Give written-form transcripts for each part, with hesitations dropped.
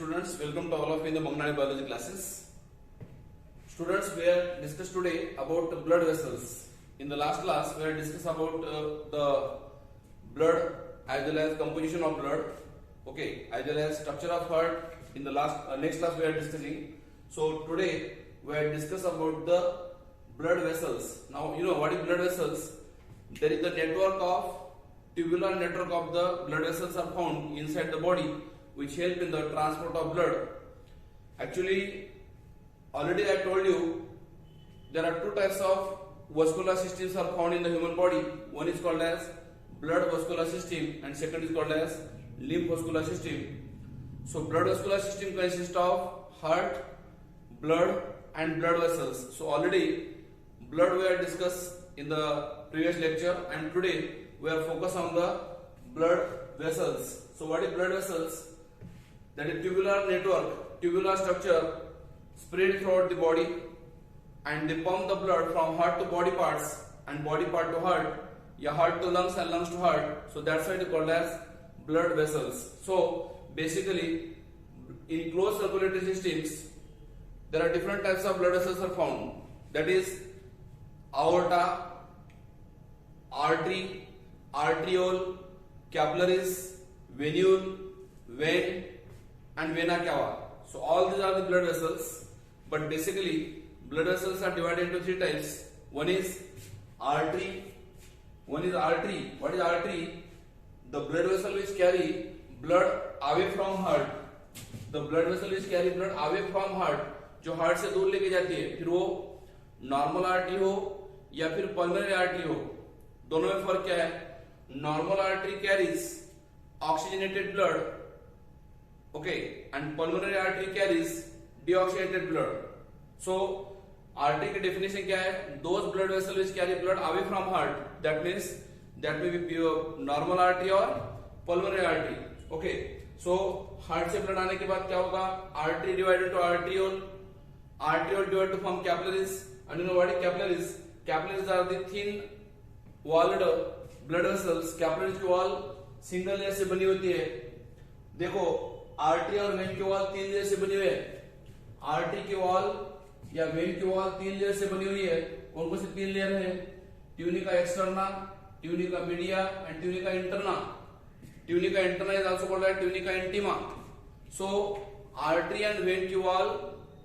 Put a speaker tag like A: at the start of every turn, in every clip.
A: students, welcome to all of you in the Mangnani biology classes. Students, we are discussed today about the blood vessels. In the last class, we have discussed about the blood as well as composition of blood, okay, as well as structure of heart. In the next class, we are discussing. So today, we have discussed about the blood vessels. Now, you know what is blood vessels? There is the network of tubular network of the blood vessels are found inside the body, which help in the transport of blood. Actually, already I told you there are two types of vascular systems are found in the human body. One is called as blood vascular system and second is called as lymph vascular system. So blood vascular system consists of heart, blood and blood vessels. So already blood we have discussed in the previous lecture, and today we are focused on the blood vessels. So what is blood vessels? That is tubular network, tubular structure spread throughout the body, and they pump the blood from heart to body parts and body part to heart, या heart to lungs and lungs to heart. So that's why it is called as blood vessels. So basically, in closed circulatory systems, there are different types of blood vessels are found. That is aorta, artery, arteriole, capillaries, venule, vein, and vena cava. So all these are the blood vessels. But basically, blood vessels are divided into three types. One is artery. What is artery? The blood vessel which carry blood away from heart. The blood vessel which carry blood away from heart, जो heart से दूर लेके जाती है, फिर वो normal artery हो या फिर पल्मोनरी आर्टरी हो, दोनों में फर्क क्या है? Normal artery carries oxygenated blood, okay, and pulmonary artery carries deoxygenated blood. So artery की डेफिनेशन क्या है? Those blood vessel which carry blood away from heart, that means that may be normal artery और pulmonary artery, okay. So heart से blood आने के बाद क्या होगा? Artery divided to arteriole, arteriole divided to form capillaries, and you know what is capillaries? Capillaries are the thin walled blood vessels. capillaries की wall single layer से बनी होती है. देखो आर्टरी और वेन की वॉल 3 लेयर से बनी हुई है. आर्टरी की वॉल या वेन की वॉल 3 लेयर से बनी हुई है. कौन कौन सी 3 लेयर है? Tunica externa, tunica media and tunica interna. Tunica interna is also called as tunica intima. So artery and vein की वॉल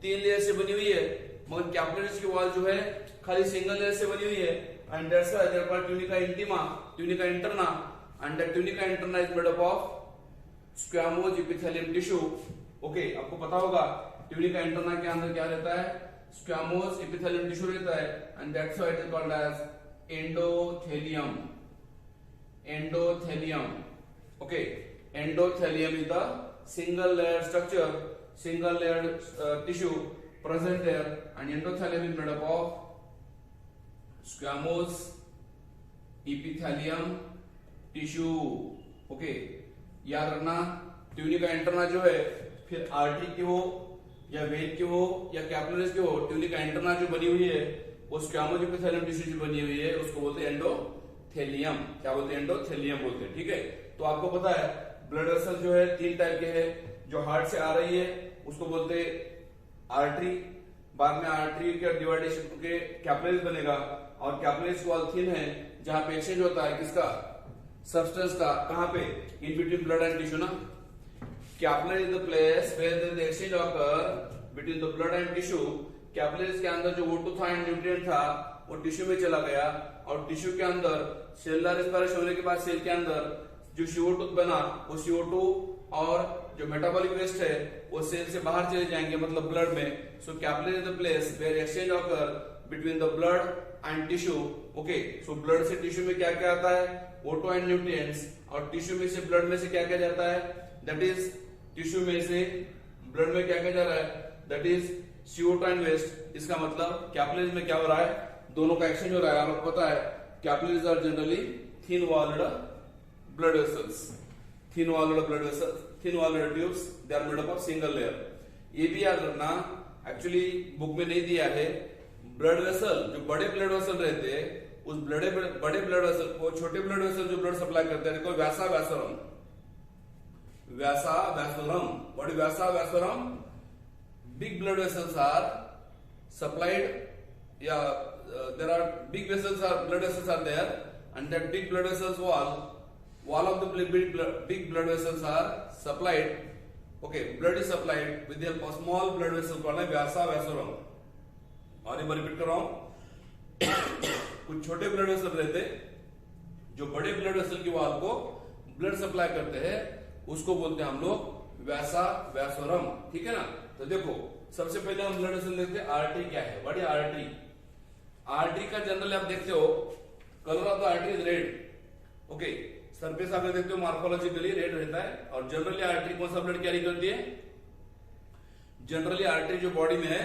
A: 3 लेयर से बनी हुई है, मगर कैपिलरीज की वॉल जो है खाली सिंगल लेयर से बनी हुई है, and that's why they are called tunica intima, tunica interna, and the tunica interna is made up of squamous epithelium tissue. Okay, आपको पता होगा ट्यूनिका इंटरना के अंदर क्या रहता है? स्क्वैमोज एपिथेलियम टिश्यू रहता है, and that's why it is called as endothelium. Endothelium, okay. Endothelium is the single layer structure, single layer tissue present there, and endothelium is made up of squamous epithelium tissue. okay, याद रखना tunica interna जो है, फिर artery की हो या when की हो या कैपिलरीज की हो, ट्यूनिका इंटरना जो बनी हुई है वो स्क्वैमोस एपिथेलियम टिश्यू जो बनी हुई है उसको बोलते हैं एंडोथेलियम. क्या बोलते हैं? एंडोथेलियम बोलते हैं. ठीक है, तो आपको पता है ब्लड वेसल जो है 3 टाइप के हैं. जो हार्ट से आ रही है उसको बोलते आर्टरी, बाद में आर्टरी के डिवाइडेशन के कैपिलरीज बनेगा, और कैपिलरीज वॉल थिन है जहां पे एक्सचेंज होता है किसका? सब्सटेंस का. कहां पे? In between blood and tissue ना. Capillary is the place where there is exchange occur between the blood and tissue. Capillaries के अंदर जो O2 था एंड न्यूट्रिएंट था वो टिश्यू में चला गया, और टिश्यू के अंदर सेलुलर रेस्पिरेशन होने के बाद सेल के अंदर जो CO2 बना, वो CO2 और जो मेटाबॉलिक वेस्ट है वो सेल से बाहर चले जाएंगे, मतलब ब्लड में. So capillary is the place where exchange occur between the blood and tissue. Okay, so blood से टिश्यू में क्या क्या आता है? O2 and nutrients. और टिश्यू में से ब्लड में से क्या क्या जाता है? दैट इज टिश्यू में से ब्लड में क्या क्या जा रहा है? That is CO2 and waste. इसका मतलब कैपिलरीज में क्या हो रहा है? दोनों का एक्सचेंज हो रहा है. आपको पता है capillaries are generally thin walled blood vessels. Thin walled blood vessels, thin walled tubes, they are made up of single layer. ये भी याद रखना, एक्चुअली बुक में नहीं दिया है. ब्लड वेसल, जो बड़े ब्लड वेसल रहते हैं, उस बड़े ब्लड वेसल को छोटे ब्लड वेसल जो ब्लड सप्लाई करते हैं, वैसा वैसरम. vasa vasorum. What is vasa vasorum? Big blood vessels are supplied. There are big vessels are blood vessels are there, and that big blood vessels wall of the big blood vessels are supplied. Okay, blood is supplied with the help of small blood vessel called vasa vasorum. और एक बार repeat कर रहा हूं, कुछ छोटे blood vessel रहते जो बड़े ब्लड वेसल की वॉल को ब्लड सप्लाई करते हैं, उसको बोलते हैं हम लोग वैसा वैसोरम। ठीक है ना। तो देखो सबसे पहले हम ब्लड वेसल देखते हैं आर्टरी क्या है। What is artery? आर्टरी का जनरली आप देखते हो colour of the artery is red. Okay, surface आप देखते हो मॉर्फोलॉजिकली रेड रहता है। और जनरली आर्टरी कौन सा ब्लड कैरी करती है? जनरली आर्टरी जो बॉडी में है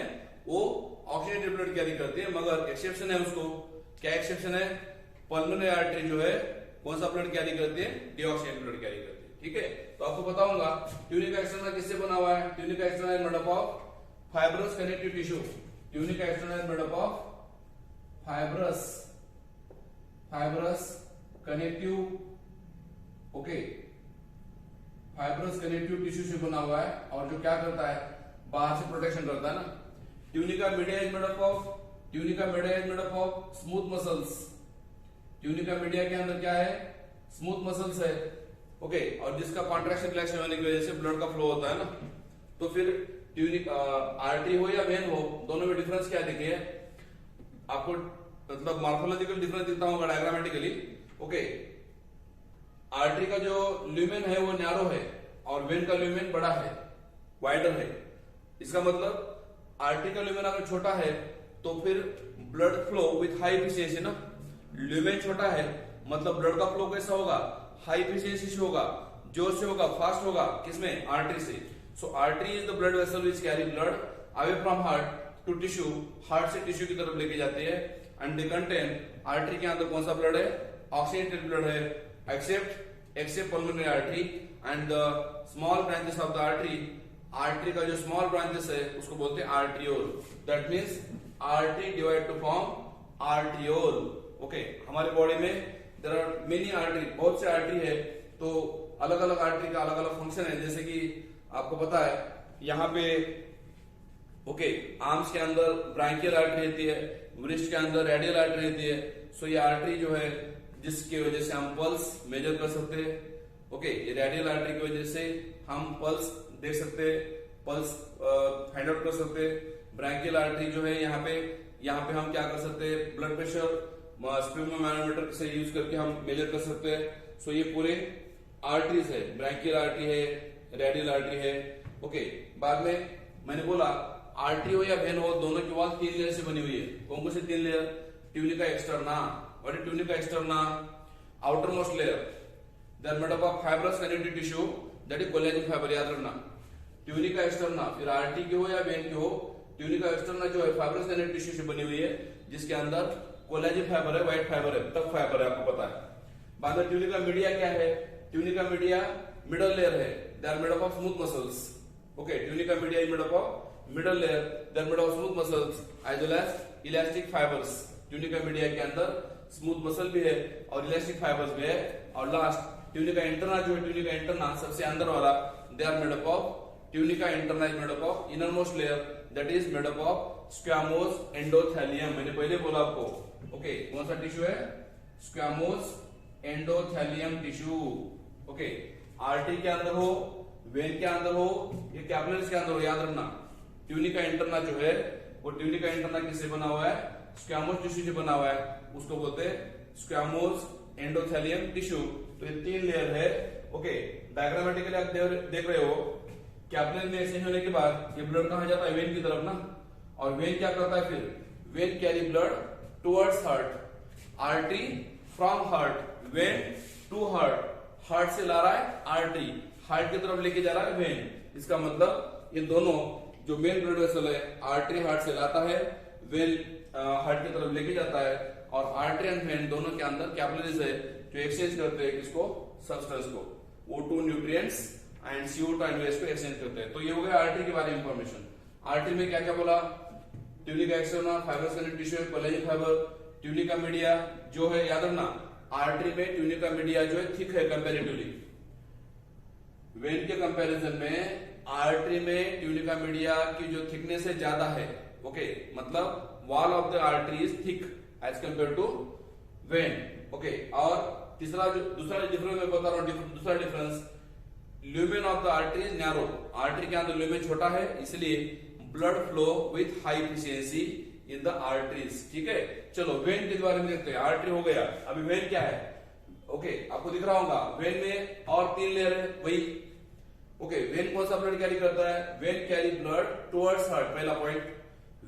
A: वो ऑक्सीजनेटेड ब्लड कैरी करती है, मगर एक्सेप्शन है उसको। क्या एक्सेप्शन है? पल्मोनरी आर्टरी जो है कौन सा ब्लड कैरी करती है? डीऑक्सीजनेटेड ब्लड कैरी करती है। ठीक है, तो आपको बताऊंगा ट्यूनिका एक्सटर्ना किससे बना हुआ है। Tunica externa is made up of fibrous connective tissue. Tunica externa is made up of fibrous connective, okay, fibrous connective tissue से बना हुआ है, और जो क्या करता है, बाहर से प्रोटेक्शन करता है ना। Tunica media is made up of smooth muscles. Tunica media के अंदर क्या है? स्मूथ मसल्स है। ओके, और जिसका कॉन्ट्रैक्शन रिलैक्शन होने की वजह से ब्लड का फ्लो होता है ना। तो फिर ट्यूनिका आर्टरी हो या वेन हो, दोनों में डिफरेंस क्या देखिए आपको, मतलब मॉर्फोलॉजिकल डिफरेंस दिखता होगा डायग्रामेटिकली। ओके, आर्टरी का जो ल्यूमेन है वो नैरो है और वेन का ल्यूमेन बड़ा है, वाइडर है। इसका मतलब आर्टरी का ल्यूमेन अगर छोटा है तो फिर blood flow with high efficiency ना। ल्यूमेन छोटा है मतलब ब्लड का फ्लो कैसा होगा? हाई एफिशिएंसी से होगा, जोर से होगा, फास्ट होगा। किसमें? आर्टरी से। So artery is the blood vessel which carry blood away from heart to tissue, heart से टिश्यू की तरफ लेके जाती है। एंड दे कंटेन, आर्टरी के अंदर कौन सा ब्लड है? ऑक्सीजनेटेड ब्लड है, accept pulmonary artery and the small branches of the artery. Artery का जो स्मॉल ब्रांचेस है उसको बोलते हैं arteriole. That means artery divide to form arteriole. Okay, हमारे बॉडी में देयर आर मेनी आर्टरी, बहुत से आर्टरी है, तो अलग अलग आर्टरी का अलग अलग फंक्शन है। जैसे कि आपको पता है यहाँ पे ओके, आर्म्स के अंदर ब्रांकियल आर्टरी रहती है, वृष्ट के अंदर रेडियल आर्टरी रहती है। सो ये आर्टरी जो है जिसकी वजह से हम पल्स मेजर कर सकते हैं। ओके, ये रेडियल आर्टरी की वजह से हम पल्स देख सकते, पल्स फाइंड आउट कर सकते। ब्रांकियल आर्टरी जो है यहाँ पे हम क्या कर सकते हैं? ब्लड प्रेशर स्पेक्ट्रोमैनोमीटर से यूज करके हम मेजर कर सकते हैं। सो ये पूरे आर्टरीज है, ब्रांकियल आर्टरी है, रेडियल आर्टरी है। ओके, बाद में मैंने बोला आर्टरी हो या वेन हो, दोनों की वॉल 3 लेयर से बनी हुई है। कौन कौन से 3 layer? Tunica externa. What is tunica externa? Outer most layer, they are made up of fibrous connective tissue, that is collagen fibre. याद रखना, ट्यूनिका एक्सटर्ना, फिर आर्टरी की हो या वेन की हो, ट्यूनिका एक्सटर्ना जो है फाइब्रस कनेक्टिव टिश्यू से बनी हुई है, जिसके अंदर कोलेजन फाइबर है, व्हाइट फाइबर है, टफ फाइबर है, आपको पता है। बाद में ट्यूनिका मीडिया क्या है? ट्यूनिका मीडिया मिडल लेयर है, they are made up of smooth muscles. Okay, tunica media is made up of middle layer, they are made of smooth muscles as well as elastic fibres. Tunica media के अंदर smooth muscle भी है और elastic fibres भी है। और last tunica interna जो है, ट्यूनिका इंटरना सबसे अंदर वाला, they are made up of, tunica interna is made up of inner most layer, that is made up of squamous endothelium. मैंने पहले बोला आपको। ओके, कौन सा टिश्यू है? Squamous endothelium tissue. Okay, artery के अंदर हो, वेन के अंदर हो, ये कैपिलरीज के अंदर हो, याद रखना। ट्यूनिका इंटरना जो है वो ट्यूनिका इंटरना किससे बना हुआ है? स्क्वामोस टिश्यू से बना हुआ है, उसको बोलते हैं स्क्वामोस एंडोथेलियम टिश्यू। तो ये 3 लेयर है। ओके, डायग्रामेटिकली आप देख रहे हो, कैपिलरी में एक्सचेंज होने के बाद ये ब्लड कहां जाता है? वेन की तरफ ना। और वेन क्या करता है फिर? Vein carry blood towards heart, artery from heart, vein to heart, heart से ला रहा है आर्टरी, हार्ट की तरफ लेके जा रहा है वेन। इसका मतलब ये दोनों जो मेन ब्लड वेसल है, आर्टरी हार्ट से लाता है, वेन हार्ट की तरफ लेके जाता है, और आर्टरी एंड वेन दोनों के अंदर कैपिलरीज है जो एक्सचेंज करते हैं किसको? सब्सटेंस को, O2 nutrients and CO2 and waste को एक्सचेंज करते हैं। तो ये हो गया आर्टरी के बारे में इंफॉर्मेशन। आर्टरी में क्या क्या बोला? Tunica externa, fibrous connective tissue, collagen fibre. Tunica media जो है, याद रखना, आर्टरी में ट्यूनिका मीडिया जो है थिक है कंपैरेटिवली, वेन के कंपैरिजन में आर्टरी में ट्यूनिका मीडिया की जो थिकनेस है ज्यादा है, ओके, मतलब wall of the artery is thick as compare to vein, okay. और तीसरा जो दूसरा डिफरेंस मैं बता रहा हूँ, दूसरा difference, lumen of the artery is narrow, artery के अंदर ल्यूमेन छोटा है, इसलिए blood flow with high efficiency in the arteries, ठीक है। चलो वेन के बारे में देखते हैं, आर्टरी हो गया, अभी वेन क्या है, ओके, आपको दिख रहा होगा वेन में और 3 लेयर है वही, ओके। वेन कौन सा ब्लड कैरी करता है, vein carry blood towards heart, पहला point,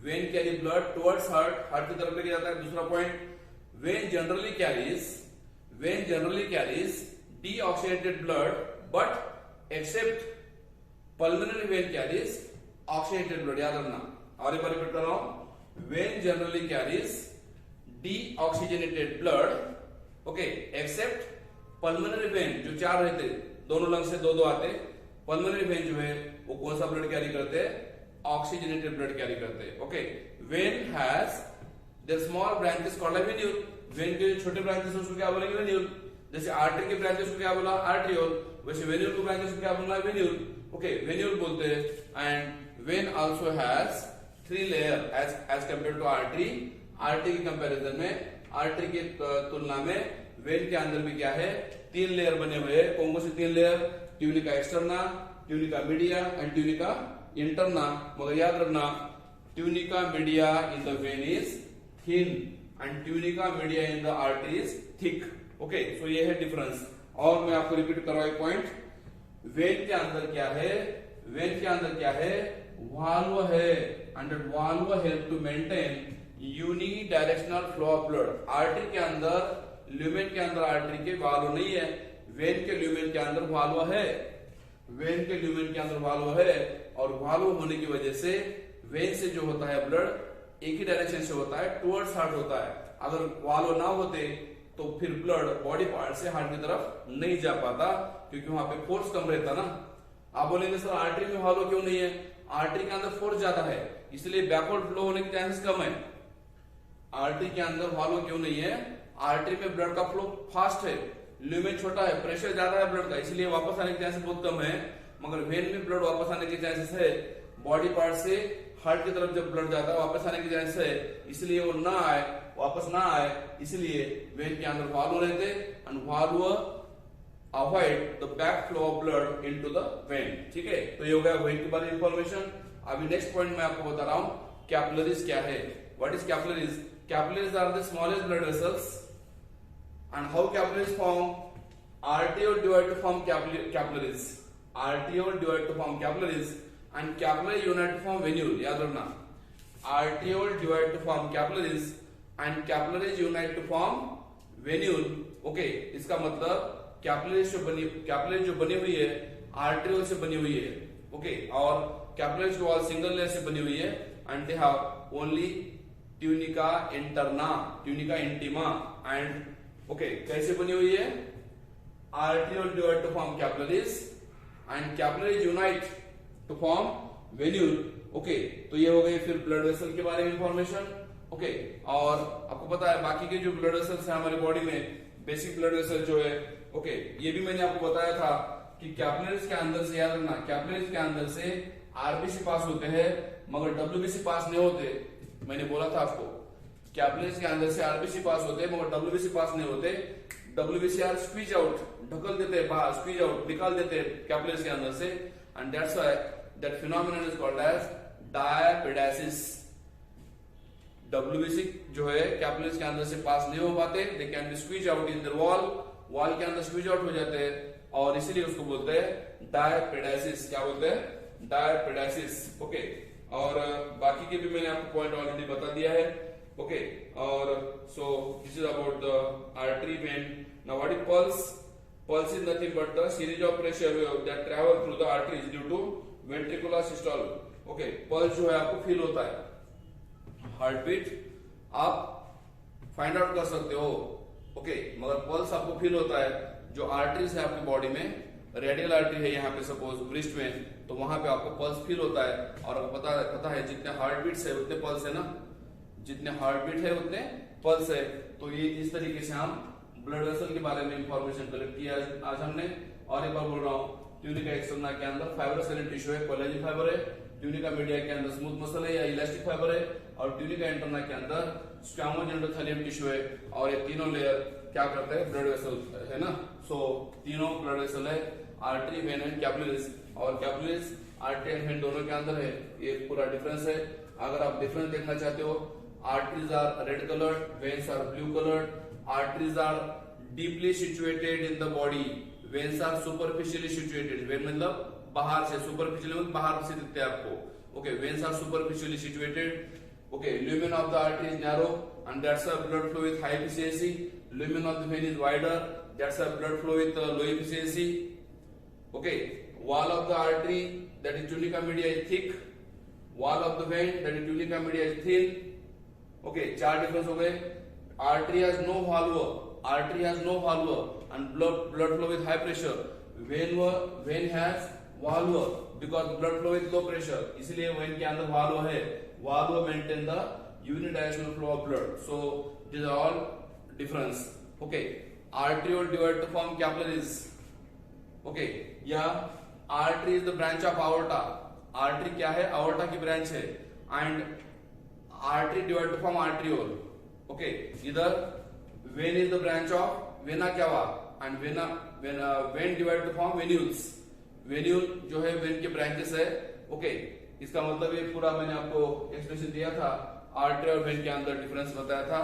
A: vein carry blood towards heart, heart की तरफ लेके जाता है, दूसरा point, vein generally carries deoxidated blood but except pulmonary vein carries oxidated blood, याद रखना, और एक बार रिपीट कर रहा हूं, vein generally carries deoxygenated blood, okay, except pulmonary vein, जो 4 रहते, दोनों लंग से 2-2 आते, पल्मोनरी वेन जो है वो कौन सा ब्लड कैरी करते हैं, ऑक्सीजनेटेड ब्लड कैरी करते हैं, okay. When has their small branches called venule, when के छोटे ब्रांचेस उसको क्या बोलेंगे, वेन्यूल। जैसे आर्टरी के ब्रांचेस को क्या बोला, आर्ट्रियोल, वैसे वेन्यूल के ब्रांचेस को क्या बोलना है, वेन्यूल, ओके, वेन्यूल बोलते हैं। And vein also has 3 layer as compare to artery, artery के कंपैरिजन में, आर्टरी की तुलना में वेन के अंदर भी क्या है, 3 लेयर बने हुए हैं। कौन कौन से 3 layer, tunica externa, tunica media and tunica interna. मगर याद रखना, tunica media in the vein is thin and tunica media in the artery is thick, okay. So ये है डिफरेंस। और मैं आपको रिपीट कर रहा हूं एक पॉइंट, वेन के अंदर क्या है, वेन के अंदर क्या है, वाल्व है, and valve help to maintain unidirectional flow of blood. Artery के अंदर, ल्यूमेन के अंदर आर्टरी के वाल्व नहीं है, वेन के ल्यूमेन के अंदर वाल्व है, वेन के ल्यूमेन के अंदर वाल्व है, और वाल्व होने की वजह से वेन से जो होता है ब्लड एक ही डायरेक्शन से होता है, टुवर्ड्स हार्ट होता है। अगर वाल्व ना होते तो फिर ब्लड बॉडी पार्ट से हार्ट की तरफ नहीं जा पाता, क्योंकि वहां पे फोर्स कम रहता ना। आप बोलेंगे सर आर्टरी में वाल्व क्यों नहीं है, आर्टरी के अंदर फोर्स ज्यादा है, इसलिए बैकवर्ड फ्लो होने के चांसेस कम है। आर्टरी के अंदर वाल्व क्यों नहीं है, आर्टरी में ब्लड का फ्लो फास्ट है, ल्यूमेन छोटा है, प्रेशर ज्यादा है ब्लड का, इसलिए वापस आने के चांसेस बहुत कम है। मगर वेन में ब्लड वापस आने के चांसेस है, बॉडी पार्ट से हार्ट की तरफ जब ब्लड जाता है वापस आने के चांसेस है, इसलिए वो ना आए, वापस ना आए, इसलिए वेन के अंदर वाल्व रहते and valve avoid the back flow of blood into the when, ठीक है। तो ये हो गया वेन के बारे में इंफॉर्मेशन। अभी नेक्स्ट पॉइंट मैं आपको बता रहा हूं, कैपिलरीज क्या है, what is capillaries. Capillaries are the smallest blood vessels, and how capillaries form? Arteriole divide to form capillaries. Arteriole divide to form capillaries, and capillary unite to form venule. याद रखना, arteriole divide to form capillaries, and capillaries unite to form venule. Okay, इसका मतलब capillaries जो बनी हुई है arteriole से बनी हुई है, ओके, और कैपिलरीज वॉल सिंगल लेयर से बनी हुई है, and they have only tunica interna, tunica intima and, okay, कैसे बनी हुई है, arteriole divide to form capillaries and capillaries unite to form venule, okay. तो ये हो गई फिर ब्लड वेसल के बारे में इंफॉर्मेशन, ओके। और आपको पता है बाकी के जो ब्लड वेसल्स है हमारी बॉडी में, बेसिक ब्लड वेसल जो है, ओके, ये भी मैंने आपको बताया था कि कैपिलरीज के अंदर से, याद रखना, कैपिलरीज के अंदर से आरबीसी पास होते हैं मगर डब्ल्यूबीसी पास नहीं होते। मैंने बोला था आपको, कैपिलरीज के अंदर से आरबीसी पास होते हैं मगर डब्ल्यूबीसी पास नहीं होते। डब्ल्यूबीसी आर स्क्वीज आउट, ढकल देते हैं बाहर, स्क्वीज आउट, निकाल देते हैं कैपिलरीज के अंदर से, and that's why that phenomenon is called as diapedesis. WBC जो है कैपिलरीज के अंदर से पास नहीं हो पाते, they can be squeeze out in the wall के अंदर स्क्वीज आउट हो जाते हैं, और इसीलिए उसको बोलते हैं डायपेडासिस। क्या बोलते हैं, डायपेडासिस, ओके। और बाकी के भी मैंने आपको पॉइंट ऑलरेडी बता दिया है, ओके। और so this is about the artery vein. Now what is pulse? Pulse is nothing but the series of pressure wave that travel through the arteries due to ventricular systole, okay. Pulse जो है आपको feel होता है, heart beat आप find out कर सकते हो, okay, मगर पल्स आपको फील होता है। जो आर्टरीज है आपकी बॉडी में, रेडियल आर्टरी है यहाँ पे सपोज ब्रिस्ट में, तो वहां पे आपको पल्स फील होता है। और आपको पता है जितने हार्ट बीट्स है उतने पल्स है ना, जितने हार्ट बीट है उतने पल्स है। तो ये इस तरीके से हम ब्लड वेसल के बारे में इंफॉर्मेशन कलेक्ट किया आज हमने। और एक बार बोल रहा हूँ, ट्यूनिका एक्सटर्ना के अंदर फाइब्रस टिश्यू है, कोलेजन फाइबर है, ट्यूनिका मीडिया के अंदर स्मूथ मसल है या इलास्टिक फाइबर है, और ट्यूनिका इंटरना के अंदर स्क्वामोस एंडोथेलियम टिश्यू है। और ये तीनों लेयर क्या करते हैं, ब्लड वेसल है ना। सो तीनों ब्लड वेसल है, आर्टरी, वेन एंड कैपिलरीज। और कैपिलरीज आर्टरी एंड वेन दोनों के अंदर है, ये पूरा डिफरेंस है। अगर आप डिफरेंस देखना चाहते हो, arteries are red colored, veins are blue colored, arteries are deeply situated in the body, veins are superficially situated, vein मतलब बाहर से, superficially मतलब बाहर से दिखते हैं आपको, okay, veins are superficially situated, okay, lumen of the artery is narrow and that's a blood flow with high efficiency, lumen of the vein is wider, that's a blood flow with low efficiency, okay, wall of the artery that is tunica media is thick, wall of the vein that is tunica media is thin, okay, चार difference हो गए। Artery has no valve and blood flow with high pressure, vein has valve because blood flow with low pressure, इसलिए vein के अंदर valve है, valve maintain the unidirectional flow of blood, so these are all difference, okay। Arteriole divide to form capillaries, okay, या artery is the branch of aorta, artery क्या है, aorta की branch है, and artery divide to form arteriole, okay, इधर vein is the branch of vena cava and vein divide to form venules, venule जो है vein के branches है, okay, इसका मतलब ये पूरा मैंने आपको एक्सप्लेनेशन दिया था, आर्टरी और वेन के अंदर डिफरेंस बताया था,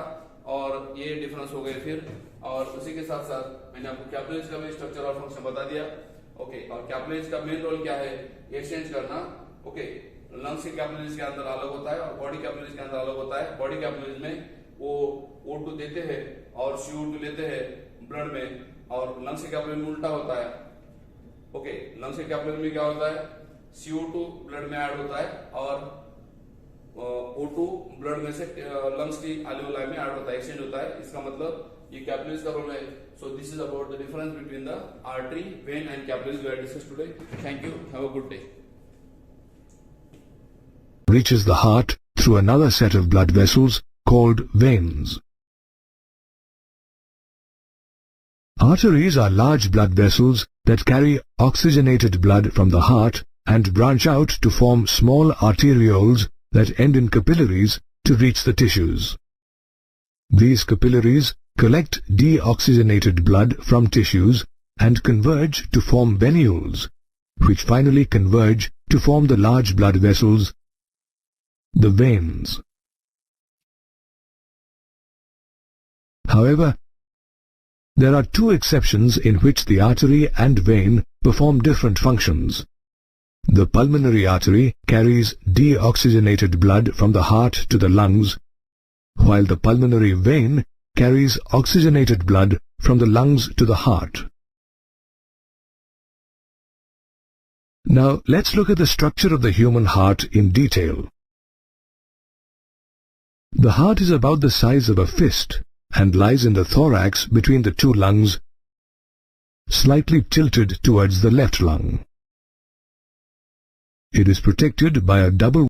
A: और ये डिफरेंस हो गए फिर। और उसी के साथ साथ मैंने आपको कैपिलरीज का भी स्ट्रक्चर और फंक्शन बता दिया, ओके। और कैपिलरीज का मेन रोल क्या है, एक्सचेंज करना, ओके। लंग्स के कैपिलरीज के अंदर अलग होता है और बॉडी कैपिलरीज के अंदर अलग होता है। बॉडी कैपिलरीज में वो O2 देते हैं और CO2 लेते हैं ब्लड में, और लंग्स के कैपिलरी में उल्टा होता है, ओके। लंग्स के कैपिलरी में क्या होता है, CO2 ब्लड में ऐड होता है और O2 ब्लड में से लंग्स की एल्वियोलाई में ऐड होता है, एक्सचेंज होता है। इसका मतलब ये कैपिलरीज का रोल है। So this is about the difference between the artery, vein and capillaries we have discussed today. Thank you, have a good day.
B: Reaches the heart through another set of blood vessels called veins. Arteries are large blood vessels that carry oxygenated blood from the heart and branch out to form small arterioles that end in capillaries to reach the tissues. These capillaries collect deoxygenated blood from tissues and converge to form venules, which finally converge to form the large blood vessels, the veins. However, there are two exceptions in which the artery and vein perform different functions. The pulmonary artery carries deoxygenated blood from the heart to the lungs, while the pulmonary vein carries oxygenated blood from the lungs to the heart. Now let's look at the structure of the human heart in detail. The heart is about the size of a fist and lies in the thorax between the two lungs, slightly tilted towards the left lung. It is protected by a double